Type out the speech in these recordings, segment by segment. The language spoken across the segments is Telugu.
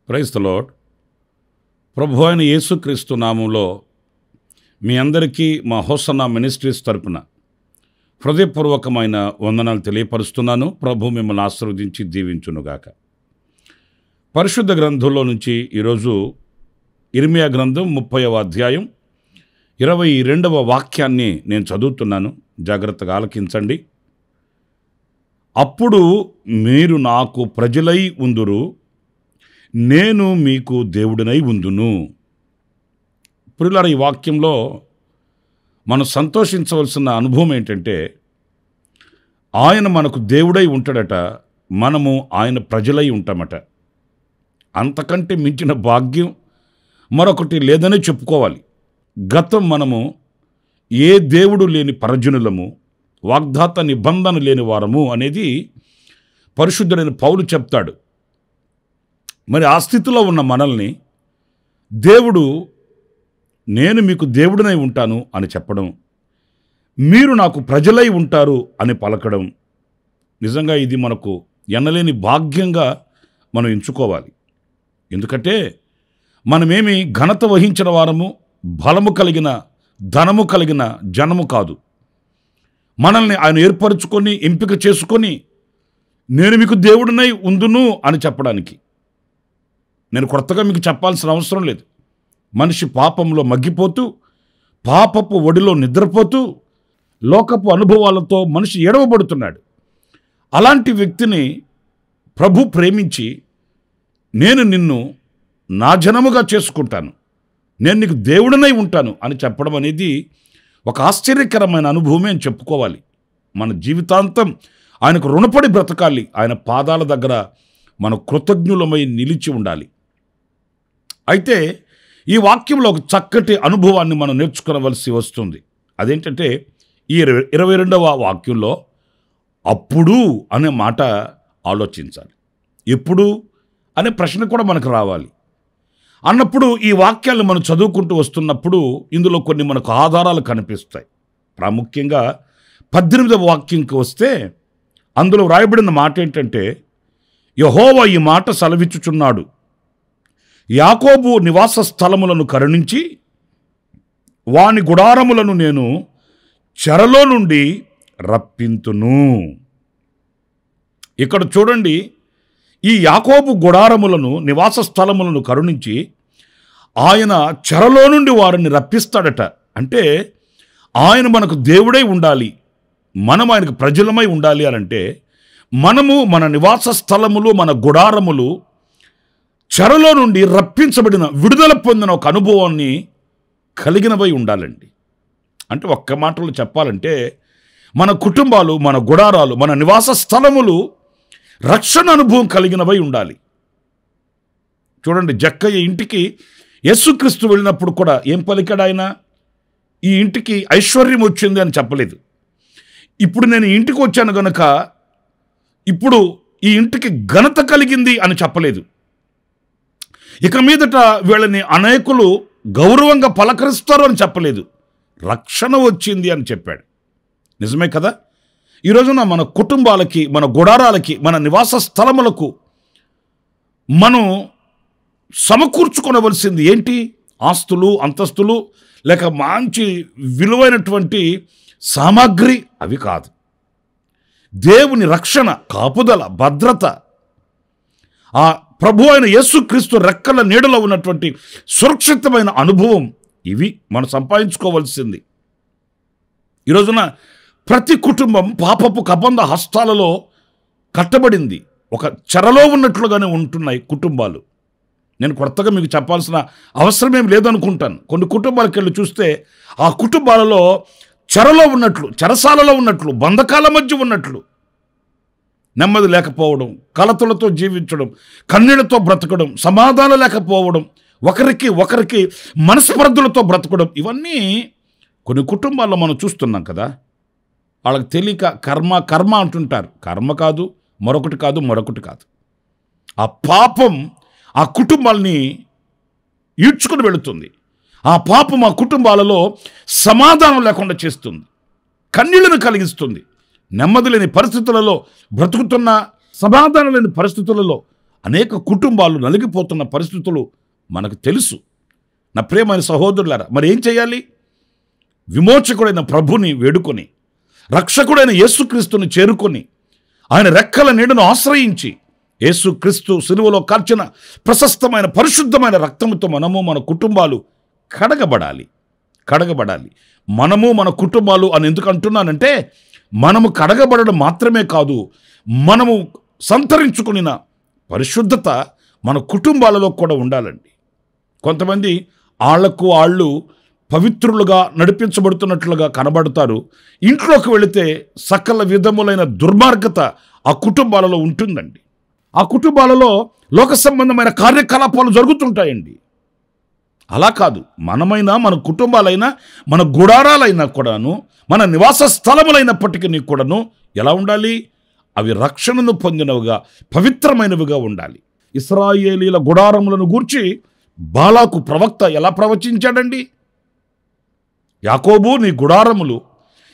Praise the lord. ప్రభు అయిన యేసుక్రీస్తు నామంలో మీ అందరికీ మా హోసన్నా మినిస్ట్రీస్ తరపున హృదయపూర్వకమైన వందనాలు తెలియపరుస్తున్నాను. ప్రభు మిమ్మల్ని ఆశీర్వదించి దీవించునుగాక. పరిశుద్ధ గ్రంథంలో నుంచి ఈరోజు ఇర్మియా గ్రంథం 30వ అధ్యాయం 22వ వాక్యాన్ని నేను చదువుతున్నాను. జాగ్రత్తగా ఆలకించండి. అప్పుడు మీరు నాకు ప్రజలై ఉందురు, నేను మీకు దేవుడినై ఉందును. ప్రియులారా, ఈ వాక్యంలో మనం సంతోషించవలసిన అనుభవం ఏంటంటే, ఆయన మనకు దేవుడై ఉంటాడట, మనము ఆయన ప్రజలై ఉంటామట. అంతకంటే మించిన భాగ్యం మరొకటి లేదనే చెప్పుకోవాలి. గతం మనము ఏ దేవుడు లేని పరజనులము, వాగ్దాత నిబంధన లేని వారము అనేది పరిశుద్ధుడైన పౌలు చెప్తాడు. మరి ఆ స్థితిలో ఉన్న మనల్ని దేవుడు నేను మీకు దేవుడినై ఉంటాను అని చెప్పడం, మీరు నాకు ప్రజలై ఉంటారు అని పలకడం, నిజంగా ఇది మనకు ఎన్నలేని భాగ్యంగా మనం ఎంచుకోవాలి. ఎందుకంటే మనమేమి ఘనత వహించిన వారము, బలము కలిగిన, ధనము కలిగిన జనము కాదు. మనల్ని ఆయన ఏర్పరచుకొని, ఎంపిక చేసుకొని, నేను మీకు దేవుడినై ఉందును అని చెప్పడానికి. నేను కొత్తగా మీకు చెప్పాల్సిన అవసరం లేదు. మనిషి పాపంలో మగ్గిపోతూ, పాపపు ఒడిలో నిద్రపోతూ, లోకపు అనుభవాలతో మనిషి ఎడవబడుతున్నాడు. అలాంటి వ్యక్తిని ప్రభు ప్రేమించి, నేను నిన్ను నా జనముగా చేసుకుంటాను, నేను నీకు దేవుడినై ఉంటాను అని చెప్పడం అనేది ఒక ఆశ్చర్యకరమైన అనుభవమే అని చెప్పుకోవాలి. మన జీవితాంతం ఆయనకు రుణపడి బ్రతకాలి. ఆయన పాదాల దగ్గర మన కృతజ్ఞులమై నిలిచి ఉండాలి. అయితే ఈ వాక్యంలో ఒక చక్కటి అనుభవాన్ని మనం నేర్చుకోవలసి వస్తుంది. అదేంటంటే ఈ 22వ వాక్యంలో అప్పుడు అనే మాట ఆలోచించాలి. ఎప్పుడు అనే ప్రశ్న కూడా మనకు రావాలి. అన్నప్పుడు ఈ వాక్యాలను మనం చదువుకుంటూ వస్తున్నప్పుడు ఇందులో కొన్ని మనకు ఆధారాలు కనిపిస్తాయి. ప్రాముఖ్యంగా 18వ వాక్యంకి వస్తే అందులో వ్రాయబడిన మాట ఏంటంటే, యెహోవా ఈ మాట సెలవిచ్చుచున్నాడు, యాకోబు నివాస స్థలములను కరుణించి వాని గుడారములను నేను చెరలో నుండి రప్పింతును. ఇక్కడ చూడండి, ఈ యాకోబు గుడారములను, నివాస స్థలములను కరుణించి ఆయన చెరలో నుండి వారిని రప్పిస్తాడట. అంటే ఆయన మనకు దేవుడై ఉండాలి, మనం ఆయనకు ప్రజలమై ఉండాలి అని అంటే, మనము మన నివాస స్థలములు, మన గుడారములు చెరలో నుండి రప్పించబడిన, విడుదల పొందిన ఒక అనుభవాన్ని కలిగినవై ఉండాలండి. అంటే ఒక్క మాటలో చెప్పాలంటే మన కుటుంబాలు, మన గుడారాలు, మన నివాస స్థలములు రక్షణ అనుభవం కలిగినవై ఉండాలి. చూడండి, జక్కయ్య ఇంటికి యేసుక్రీస్తు వెళ్ళినప్పుడు కూడా ఏం పలికాడు ఆయన? ఈ ఇంటికి ఐశ్వర్యం వచ్చింది అని చెప్పలేదు. ఇప్పుడు నేను ఇంటికి వచ్చాను గనుక ఇప్పుడు ఈ ఇంటికి ఘనత కలిగింది అని చెప్పలేదు. ఇక మీదట వీళ్ళని అనేకులు గౌరవంగా పలకరిస్తారు అని చెప్పలేదు. రక్షణ వచ్చింది అని చెప్పాడు. నిజమే కదా? ఈ రోజున మన కుటుంబాలకి, మన గుడారాలకి, మన నివాస స్థలములకు మనం సమకూర్చుకొనవలసింది ఏంటి? ఆస్తులు, అంతస్తులు, లేక మంచి విలువైనటువంటి సామాగ్రి అవి కాదు. దేవుని రక్షణ, కాపుదల, భద్రత, ఆ ప్రభు అయిన యేసుక్రీస్తు రెక్కల నీడలో ఉన్నటువంటి సురక్షితమైన అనుభవం, ఇవి మనం సంపాదించుకోవాల్సింది. ఈ రోజున ప్రతి కుటుంబం పాపపు కబంధ హస్తాలలో కట్టబడింది. ఒక చెరలో ఉన్నట్లుగానే ఉంటున్నాయి కుటుంబాలు. నేను కొత్తగా మీకు చెప్పాల్సిన అవసరం ఏం లేదనుకుంటాను. కొన్ని కుటుంబాలకు వెళ్ళి చూస్తే ఆ కుటుంబాలలో చెరలో ఉన్నట్లు, చెరసాలలో ఉన్నట్లు, బంధకాల మధ్య ఉన్నట్లు. నెమ్మది లేకపోవడం, కలతలతో జీవించడం, కన్నీళ్లతో బ్రతకడం, సమాధానం లేకపోవడం, ఒకరికి మనస్పర్ధలతో బ్రతకడం, ఇవన్నీ కొన్ని కుటుంబాల్లో మనం చూస్తున్నాం కదా. వాళ్ళకి తెలియక కర్మ అంటుంటారు. కర్మ కాదు, మరొకటి కాదు. ఆ పాపం ఆ కుటుంబాల్ని ఈడ్చుకుని వెళుతుంది. ఆ పాపం ఆ కుటుంబాలలో సమాధానం లేకుండా చేస్తుంది, కన్నీళ్లను కలిగిస్తుంది. నెమ్మది లేని పరిస్థితులలో బ్రతుకుతున్న, సమాధానం లేని పరిస్థితులలో అనేక కుటుంబాలు నలిగిపోతున్న పరిస్థితులు మనకు తెలుసు. నా ప్రియమైన సహోదరులారా, మరి ఏం చేయాలి? విమోచకుడైన ప్రభుని వేడుకొని, రక్షకుడైన యేసుక్రీస్తుని చేరుకొని, ఆయన రెక్కల నీడను ఆశ్రయించి, యేసుక్రీస్తు సిలువలో కార్చిన ప్రశస్తమైన పరిశుద్ధమైన రక్తముతో మనము మన కుటుంబాలు కడగబడాలి. మనము మన కుటుంబాలు అని ఎందుకు అంటున్నానంటే, మనము కడగబడడం మాత్రమే కాదు, మనము సంతరించుకున్న పరిశుద్ధత మన కుటుంబాలలో కూడా ఉండాలండి. కొంతమంది వాళ్ళు పవిత్రులుగా నడిపించబడుతున్నట్లుగా కనబడతారు. ఇంట్లోకి వెళితే సకల విధములైన దుర్మార్గత ఆ కుటుంబాలలో ఉంటుందండి. ఆ కుటుంబాలలో లోక సంబంధమైన కార్యకలాపాలు జరుగుతుంటాయండి. అలా కాదు, మనమైనా, మన కుటుంబాలైనా, మన గుడారాలైనా కూడాను, మన నివాస స్థలములైనప్పటికీ కూడాను ఎలా ఉండాలి? అవి రక్షణను పొందినవిగా, పవిత్రమైనవిగా ఉండాలి. ఇశ్రాయేలీల గుడారములను గూర్చి బాలాకు ప్రవక్త ఎలా ప్రవచించాడండి? యాకోబు నీ గుడారములు,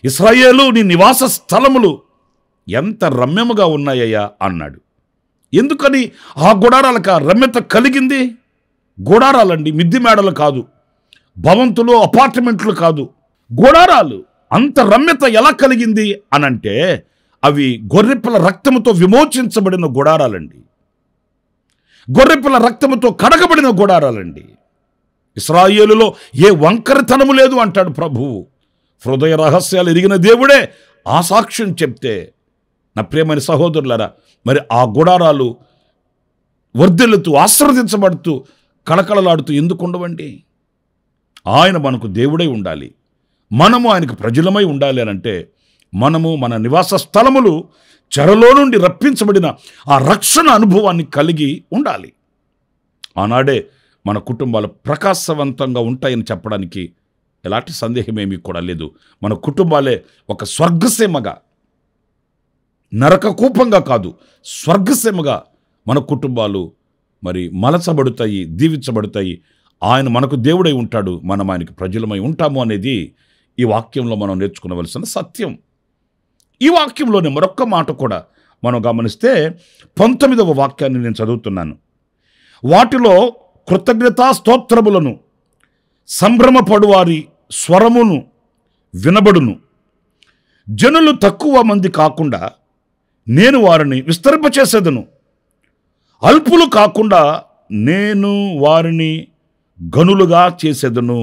ఇశ్రాయేలు నీ నివాస స్థలములు ఎంత రమ్యముగా ఉన్నాయ్యా అన్నాడు. ఎందుకని ఆ గుడారాలకు ఆ రమ్యత కలిగింది? గుడారాలండి, మిద్ది మేడలు కాదు, భవంతులు, అపార్ట్మెంట్లు కాదు, గుడారాలు. అంత రమ్యత ఎలా కలిగింది అనంటే, అవి గొర్రెపిల్ల రక్తముతో విమోచించబడిన గుడారాలండి, గొర్రెపిల్ల రక్తముతో కడగబడిన గుడారాలండి. ఇశ్రాయేలులో ఏ వంకరతనము లేదు అంటాడు ప్రభువు. హృదయ రహస్యాలు ఎరిగిన దేవుడే ఆ సాక్ష్యం చెప్తే, నా ప్రియమైన సహోదరులారా, మరి ఆ గుడారాలు వర్ధిల్లుతూ, ఆశీర్వదించబడుతూ, కళకళలాడుతూ ఎందుకు ఉండవండి? ఆయన మనకు దేవుడై ఉండాలి, మనము ఆయనకు ప్రజలమై ఉండాలి అనంటే, మనము మన నివాస స్థలములు చెరలో నుండి రప్పించబడిన ఆ రక్షణ అనుభవాన్ని కలిగి ఉండాలి. ఆనాడే మన కుటుంబాలు ప్రకాశవంతంగా ఉంటాయని చెప్పడానికి ఎలాంటి సందేహమేమీ కూడా లేదు. మన కుటుంబాలే ఒక స్వర్గసీమగా, నరక కూపంగా కాదు, స్వర్గసీమగా మన కుటుంబాలు మరి మలచబడతాయి, దీవించబడతాయి. ఆయన మనకు దేవుడై ఉంటాడు, మనం ఆయనకు ప్రజలమై ఉంటాము అనేది ఈ వాక్యంలో మనం నేర్చుకునవలసిన సత్యం. ఈ వాక్యంలోనే మరొక్క మాట కూడా మనం గమనిస్తే 19వ వాక్యాన్ని నేను చదువుతున్నాను. వాటిలో కృతజ్ఞతా స్తోత్రములను సంభ్రమపడువారి స్వరమును వినబడును. జనులు తక్కువ మంది కాకుండా నేను వారిని విస్తరింపచేసేదను, అల్పులు కాకుండా నేను వారిని గనులుగా చేసేదను.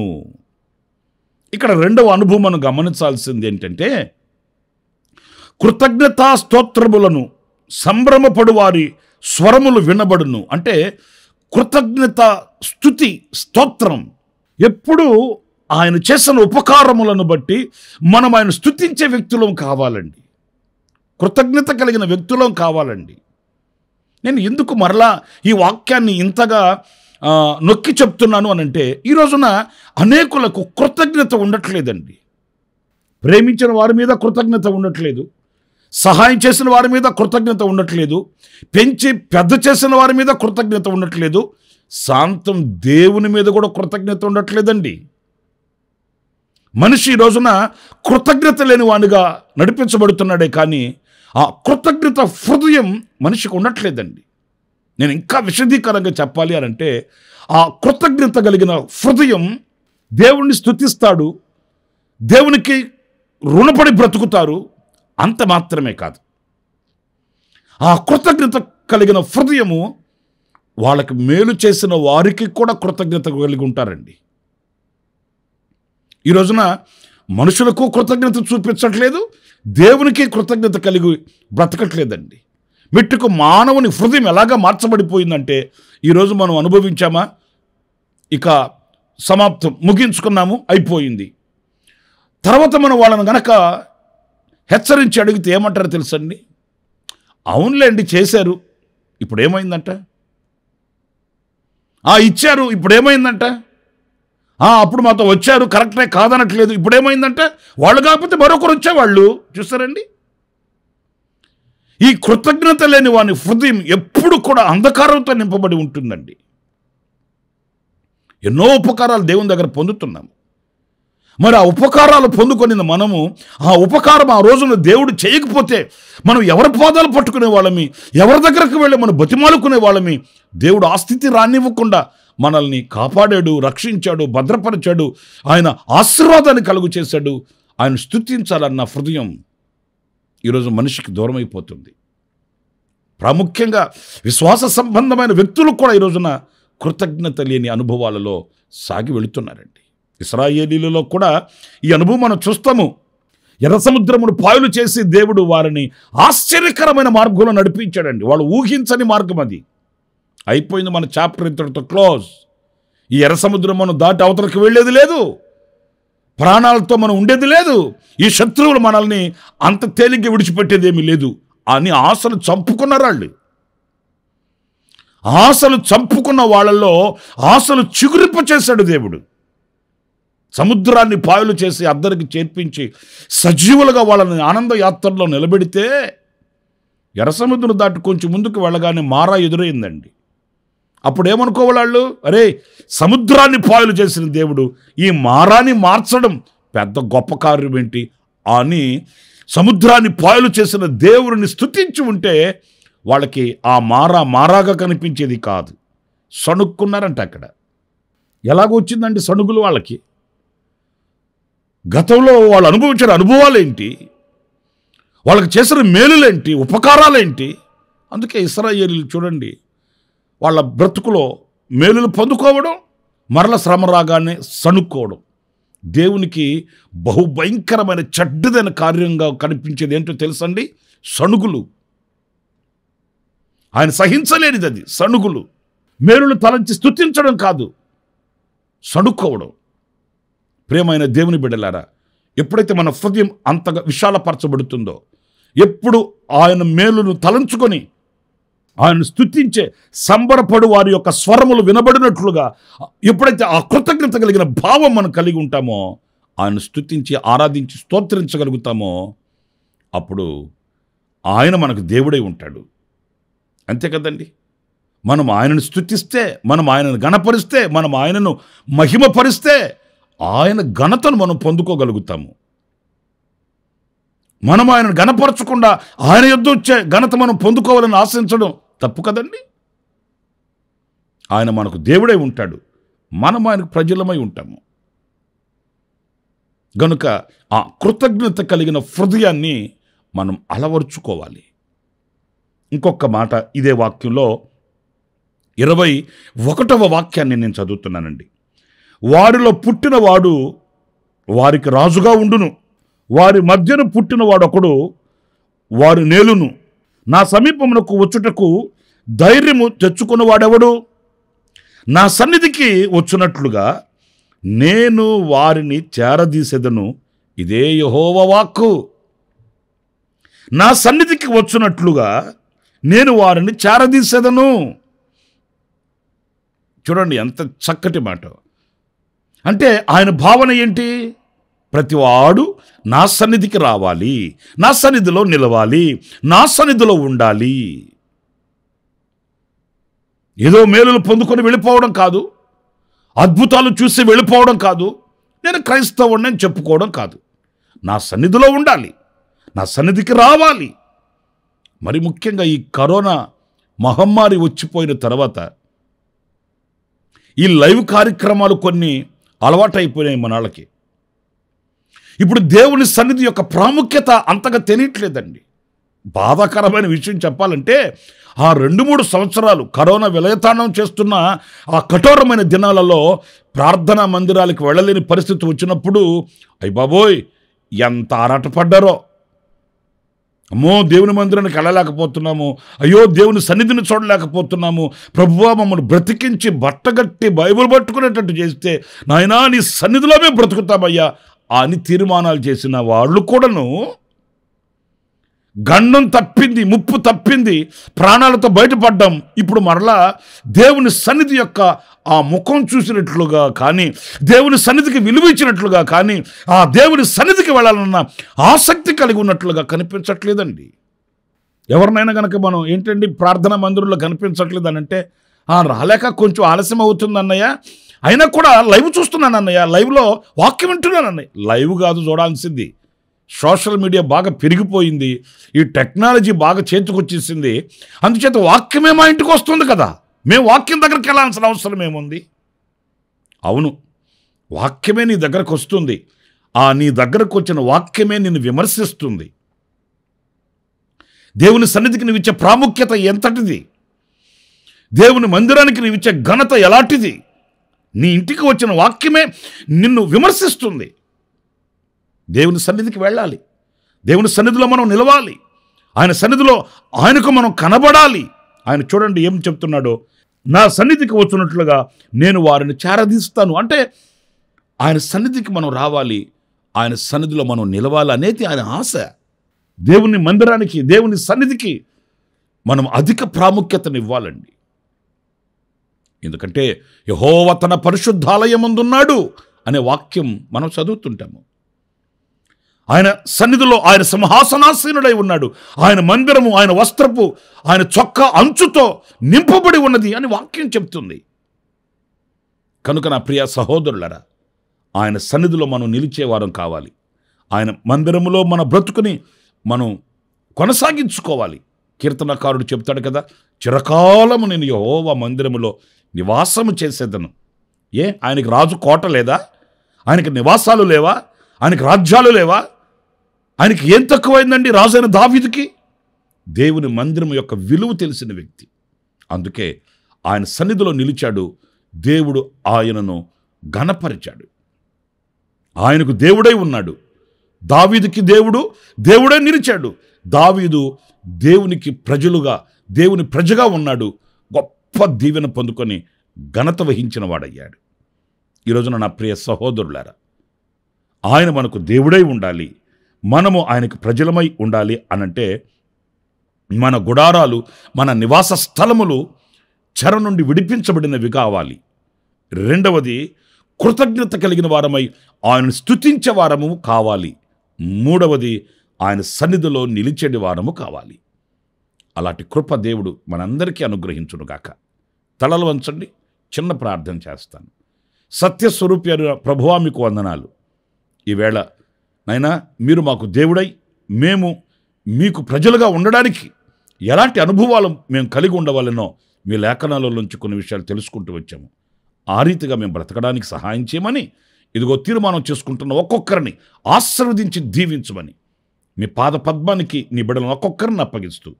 ఇక్కడ రెండవ అనుభవం మనం గమనించాల్సింది ఏంటంటే, కృతజ్ఞతా స్తోత్రములను సంభ్రమపడు వారి స్వరములు వినబడును. అంటే కృతజ్ఞత, స్తుతి, స్తోత్రం ఎప్పుడు ఆయన చేసిన ఉపకారములను బట్టి మనం ఆయన స్తుతించే వ్యక్తులం కావాలండి, కృతజ్ఞత కలిగిన వ్యక్తులం కావాలండి. నేను ఎందుకు మరలా ఈ వాక్యాన్ని ఇంతగా నొక్కి చెప్తున్నాను అనంటే, ఈ రోజున అనేకులకు కృతజ్ఞత ఉండట్లేదండి. ప్రేమించిన వారి మీద కృతజ్ఞత ఉండట్లేదు, సహాయం చేసిన వారి మీద కృతజ్ఞత ఉండట్లేదు, పెంచి పెద్ద చేసిన వారి మీద కృతజ్ఞత ఉండట్లేదు, శాంతం దేవుని మీద కూడా కృతజ్ఞత ఉండట్లేదండి. మనిషి ఈ రోజున కృతజ్ఞత లేని వానిగా నడిపించబడుతున్నాడే కానీ ఆ కృతజ్ఞత హృదయం మనిషికి ఉండట్లేదండి. నేను ఇంకా విశదీకరంగా చెప్పాలి అనంటే, ఆ కృతజ్ఞత కలిగిన హృదయం దేవుణ్ణి స్తుతిస్తాడు, దేవునికి రుణపడి బ్రతుకుతారు. అంత మాత్రమే కాదు, ఆ కృతజ్ఞత కలిగిన హృదయము వాళ్ళకి మేలు చేసిన వారికి కూడా కృతజ్ఞత కలిగి ఉంటారండి. ఈ రోజున మనుషులకు కృతజ్ఞత చూపించట్లేదు, దేవునికి కృతజ్ఞత కలిగి బ్రతకట్లేదండి. మెట్టుకు మానవుని హృదయం ఎలాగా మార్చబడిపోయిందంటే, ఈరోజు మనం అనుభవించామా, ఇక సమాప్తం, ముగించుకున్నాము, అయిపోయింది. తర్వాత మనం వాళ్ళని గనక హెచ్చరించి అడిగితే ఏమంటారో తెలుసండి? అవునులేండి చేశారు, ఇప్పుడు ఏమైందంట? ఇచ్చారు, ఇప్పుడు ఏమైందంట? అప్పుడు మాతో వచ్చారు, కరెక్టే కాదనట్లేదు, ఇప్పుడు ఏమైందంట? వాళ్ళు కాకపోతే మరొకరు వచ్చేవాళ్ళు. చూస్తారండి, ఈ కృతజ్ఞత లేని వాని హృదయం ఎప్పుడు కూడా అంధకారంతో నింపబడి ఉంటుందండి. ఎన్నో ఉపకారాలు దేవుని దగ్గర పొందుతున్నాము. మరి ఆ ఉపకారాలు పొందుకొని మనము ఆ ఉపకారం ఆ రోజున దేవుడు చేయకపోతే మనం ఎవరి పాదాలు పట్టుకునే వాళ్ళమి, ఎవరి దగ్గరకు వెళ్ళి మనం బతిమాలుకునే వాళ్ళమి. దేవుడు ఆ స్థితి రానివ్వకుండా మనల్ని కాపాడాడు, రక్షించాడు, భద్రపరిచాడు. ఆయన ఆశీర్వాదాన్ని కలుగు చేశాడు. ఆయన స్తుతించాలన్న హృదయం ఈరోజు మనిషికి దూరం అయిపోతుంది. ప్రాముఖ్యంగా విశ్వాస సంబంధమైన వ్యక్తులు కూడా ఈ రోజున కృతజ్ఞత లేని అనుభవాలలో సాగి వెళుతున్నారండి. ఇశ్రాయేలీలలో కూడా ఈ అనుభవం మనం చూస్తాము. ఎర్ర సముద్రమును పాయలు చేసి దేవుడు వారిని ఆశ్చర్యకరమైన మార్గంలో నడిపించాడండి. వాళ్ళు ఊహించని మార్గం అది. అయిపోయింది, మన చాప్టర్ ఇంతటితో క్లోజ్. ఈ ఎర్ర సముద్రం మనం దాటి అవతలకు వెళ్ళేది లేదు, ప్రాణాలతో మనం ఉండేది లేదు, ఈ శత్రువులు మనల్ని అంత తేలిగ్గా విడిచిపెట్టేది ఏమీ లేదు అని ఆశలు చంపుకున్నారు వాళ్ళు. ఆశలు చంపుకున్న వాళ్ళల్లో ఆశలు చిగురింప చేశాడు దేవుడు. సముద్రాన్ని పాయలు చేసి అద్దరికి చేర్పించి సజీవులుగా వాళ్ళని ఆనంద యాత్రలో నిలబెడితే ఎర్ర సముద్రం దాటి కొంచెం ముందుకు వెళ్ళగానే మారా ఎదురైందండి. అప్పుడు ఏమనుకోవాళ్ళు? అరే, సముద్రాన్ని పాయలు చేసిన దేవుడు ఈ మారాన్ని మార్చడం పెద్ద గొప్ప కార్యం ఏంటి అని సముద్రాన్ని పాయలు చేసిన దేవుడిని స్తుతించి ఉంటే వాళ్ళకి ఆ మారాగా కనిపించేది కాదు. సణుక్కున్నారంట. అక్కడ ఎలాగొచ్చిందండి సణుగులు వాళ్ళకి? గతంలో వాళ్ళు అనుభవించిన అనుభవాలేంటి, వాళ్ళకి చేసిన మేలులేంటి, ఉపకారాలేంటి? అందుకే ఇశ్రాయేలీయులు చూడండి, వాళ్ళ బ్రతుకులో మేలులు పొందుకోవడం, మరల శ్రమ రాగానే సణుక్కోవడం దేవునికి బహుభయంకరమైన చెడ్డదైన కార్యంగా కనిపించేది ఏంటో తెలుసండి? సణుగులు. ఆయన సహించలేనిది అది సణుగులు. మేలులు తలంచి స్తుతించడం కాదు, సణుక్కోవడం. ప్రియమైన దేవుని బిడ్డలారా, ఎప్పుడైతే మన హృదయం అంతగా విశాలపరచబడుతుందో, ఎప్పుడు ఆయన మేలును తలంచుకొని ఆయన స్తుతించే సంబరపడు వారి యొక్క స్వరములు వినబడినట్లుగా ఎప్పుడైతే ఆ కృతజ్ఞత కలిగిన భావం మనం కలిగి ఉంటామో, ఆయన స్తుతించి ఆరాధించి స్తోత్రించగలుగుతామో, అప్పుడు ఆయన మనకు దేవుడై ఉంటాడు. అంతే కదండి. మనం ఆయనను స్తుతిస్తే, మనం ఆయనను గణపరిస్తే, మనం ఆయనను మహిమపరిస్తే ఆయన ఘనతను మనం పొందుకోగలుగుతాము. మనం ఆయనను గణపరచకుండా ఆయన యొద్ద వచ్చే ఘనత మనం పొందుకోవాలని ఆశించడం తప్పు కదండి. ఆయన మనకు దేవుడై ఉంటాడు, మనం ఆయనకు ప్రజలమై ఉంటాము. గనుక ఆ కృతజ్ఞత కలిగిన హృదయాన్ని మనం అలవర్చుకోవాలి. ఇంకొక మాట ఇదే వాక్యంలో 21వ వాక్యాన్ని నేను చదువుతున్నానండి. వారిలో పుట్టినవాడు వారికి రాజుగా ఉండును, వారి మధ్యన పుట్టినవాడొకడు వారి నేలును. నా సమీపమునకు వచ్చుటకు ధైర్యము తెచ్చుకున్నవాడెవడు? నా సన్నిధికి వచ్చినట్లుగా నేను వారిని చేరదీసెదను. ఇదే యెహోవా వాక్కు. నా సన్నిధికి వచ్చినట్లుగా నేను వారిని చేరదీసెదను. చూడండి ఎంత చక్కటి మాట. అంటే ఆయన భావన ఏంటి? ప్రతివాడు నా సన్నిధికి రావాలి, నా సన్నిధిలో నిలవాలి, నా సన్నిధిలో ఉండాలి. ఏదో మేలులు పొందుకొని వెళ్ళిపోవడం కాదు, అద్భుతాలు చూసి వెళ్ళిపోవడం కాదు, నేను క్రైస్తవుడిని అని చెప్పుకోవడం కాదు. నా సన్నిధిలో ఉండాలి, నా సన్నిధికి రావాలి. మరి ముఖ్యంగా ఈ కరోనా మహమ్మారి వచ్చిపోయిన తర్వాత ఈ లైవ్ కార్యక్రమాలు కొన్ని అలవాటైపోయినాయి మనాళ్ళకి. ఇప్పుడు దేవుని సన్నిధి యొక్క ప్రాముఖ్యత అంతగా తెలియట్లేదండి. బాధాకరమైన విషయం చెప్పాలంటే, ఆ 2-3 సంవత్సరాలు కరోనా విలయతాండం చేస్తున్న ఆ కఠోరమైన దినాలలో ప్రార్థనా మందిరాలకు వెళ్ళలేని పరిస్థితి వచ్చినప్పుడు అయ్య బాబోయ్ ఎంత ఆరాటపడ్డారో. అమ్మో, దేవుని మందిరానికి వెళ్ళలేకపోతున్నాము, అయ్యో దేవుని సన్నిధిని చూడలేకపోతున్నాము, ప్రభువా మమ్మల్ని బ్రతికించి బట్టగట్టి బైబిల్ పట్టుకునేటట్టు చేస్తే నాయనా నీ సన్నిధిలో మేము బ్రతుకుతామయ్యా అని తీర్మానాలు చేసిన వాళ్ళు కూడాను గండం తప్పింది, ముప్పు తప్పింది, ప్రాణాలతో బయటపడ్డాం. ఇప్పుడు మరలా దేవుని సన్నిధి యొక్క ఆ ముఖం చూసినట్లుగా కానీ, దేవుని సన్నిధికి విలువ ఇచ్చినట్లుగా కానీ, ఆ దేవుని సన్నిధికి వెళ్ళాలన్న ఆసక్తి కలిగి ఉన్నట్లుగా కనిపించట్లేదండి. ఎవరినైనా కనుక మనం ఏంటండి ప్రార్థనా మందిరంలో కనిపించట్లేదు అని అంటే, రాలేక కొంచెం ఆలస్యం అవుతుంది అన్నయ్య, అయినా కూడా లైవ్ చూస్తున్నాను అన్నయ్య, లైవ్లో వాక్యం వింటున్నాను అన్నయ్య. లైవ్ కాదు చూడాల్సింది, సోషల్ మీడియా బాగా పెరిగిపోయింది, ఈ టెక్నాలజీ బాగా చేతికొచ్చేసింది. అందుచేత వాక్యమే మా ఇంటికి వస్తుంది కదా, మేము వాక్యం దగ్గరికి వెళ్ళాల్సిన అవసరం ఏముంది? అవును, వాక్యమే నీ దగ్గరకు వస్తుంది. నీ దగ్గరకు వచ్చిన వాక్యమే నిన్ను విమర్శిస్తుంది. దేవుని సన్నిధికి నువ్వు ఇచ్చే ప్రాముఖ్యత ఎంతటిది, దేవుని మందిరానికి నువ్వు ఇచ్చే ఘనత ఎలాంటిది. నీ ఇంటికి వచ్చిన వాక్యమే నిన్ను విమర్శిస్తుంది. దేవుని సన్నిధికి వెళ్ళాలి, దేవుని సన్నిధిలో మనం నిలవాలి, ఆయన సన్నిధిలో ఆయనకు మనం కనబడాలి. ఆయన చూడండి ఏం చెప్తున్నాడో, నా సన్నిధికి వచ్చినట్లుగా నేను వారిని చేరదీస్తాను. అంటే ఆయన సన్నిధికి మనం రావాలి, ఆయన సన్నిధిలో మనం నిలవాలి అనేది ఆయన ఆశ. దేవుని మందిరానికి, దేవుని సన్నిధికి మనం అధిక ప్రాముఖ్యతనివ్వాలండి. ఎందుకంటే యెహోవా తన పరిశుద్ధాలయమందున్నాడు అనే వాక్యం మనం చదువుతుంటాము. ఆయన సన్నిధిలో ఆయన సింహాసనాసీనుడై ఉన్నాడు, ఆయన మందిరము, ఆయన వస్త్రపు, ఆయన చొక్కా అంచుతో నింపబడి ఉన్నది అని వాక్యం చెప్తుంది. కనుక నా ప్రియ సహోదరులరా, ఆయన సన్నిధిలో మనం నిలిచేవారం కావాలి. ఆయన మందిరములో మన బ్రతుకుని మనం కొనసాగించుకోవాలి. కీర్తనకారుడు చెప్తాడు కదా, చిరకాలము నేను యెహోవా మందిరములో నివాసము చేసేదను. ఆయనకి రాజు కోట లేదా? ఆయనకి నివాసాలు లేవా? ఆయనకి రాజ్యాలు లేవా? ఆయనకి ఏం తక్కువైందండి రాజైన దావీదుకి? దేవుని మందిరం యొక్క విలువ తెలిసిన వ్యక్తి. అందుకే ఆయన సన్నిధిలో నిలిచాడు, దేవుడు ఆయనను ఘనపరిచాడు. ఆయనకు దేవుడై ఉన్నాడు. దావీదుకి దేవుడే నిలిచాడు. దావీదు దేవునికి దేవుని ప్రజగా ఉన్నాడు. గొప్ప దీవెన పొందుకొని ఘనత వహించిన వాడయ్యాడు. ఈరోజున నా ప్రియ సహోదరులారా, ఆయన మనకు దేవుడై ఉండాలి, మనము ఆయనకు ప్రజలమై ఉండాలి అనంటే మన గుడారాలు, మన నివాస స్థలములు చెర నుండి విడిపించబడినవి కావాలి. రెండవది, కృతజ్ఞత కలిగిన వారమై ఆయనను స్తుతించే వారము కావాలి. మూడవది, ఆయన సన్నిధిలో నిలిచేటి వారము కావాలి. అలాంటి కృప దేవుడు మనందరికీ అనుగ్రహించునుగాక. తలలు వంచండి, చిన్న ప్రార్థన చేస్తాను. సత్యస్వరూపి అయిన ప్రభువా మీకు వందనాలు. ఈవేళ నైనా మీరు మాకు దేవుడై మేము మీకు ప్రజలుగా ఉండడానికి ఎలాంటి అనుభవాలు మేము కలిగి ఉండవాలనో మీ లేఖనాల నుంచి కొన్ని విషయాలు తెలుసుకుంటూ వచ్చాము. ఆ రీతిగా మేము బ్రతకడానికి సహాయం చేయమని ఇదిగో తీర్మానం చేసుకుంటున్న ఒక్కొక్కరిని ఆశీర్వదించి దీవించమని మీ పాద పద్మానికి నీ బిడ్డలను ఒక్కొక్కరిని అప్పగిస్తూ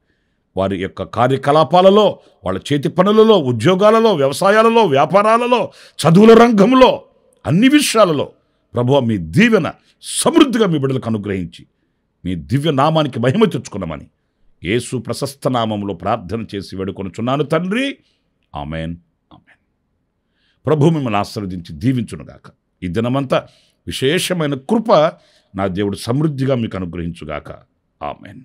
వారి యొక్క కార్యకలాపాలలో, వాళ్ళ చేతి పనులలో, ఉద్యోగాలలో, వ్యవసాయాలలో, వ్యాపారాలలో, చదువుల రంగంలో, అన్ని విషయాలలో ప్రభువా మీ దీవెన సమృద్ధిగా మీ బిడ్డలకు అనుగ్రహించి మీ దివ్య నామానికి మహిమ తెచ్చుకున్నామని యేసు ప్రశస్త నామములో ప్రార్థన చేసి వేడుకొనుచున్నాను తండ్రి. Amen, amen. ప్రభు మిమ్మల్ని ఆశీర్వదించి దీవించునుగాక. ఈ దినమంతా విశేషమైన కృప నా దేవుడు సమృద్ధిగా మీకు అనుగ్రహించుగాక. ఆమెన్.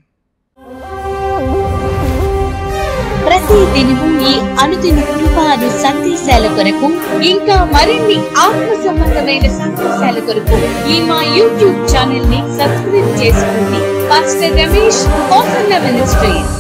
ప్రతి దినము ఈ అనుదిన కృపాను సందేశాల కొరకు, ఇంకా మరిన్ని ఆత్మ సంబంధమైన సందేశాల కొరకు ఈ మా యూట్యూబ్ ఛానల్ ని సబ్స్క్రైబ్ చేసుకోండి. Pastor Ramesh ministries.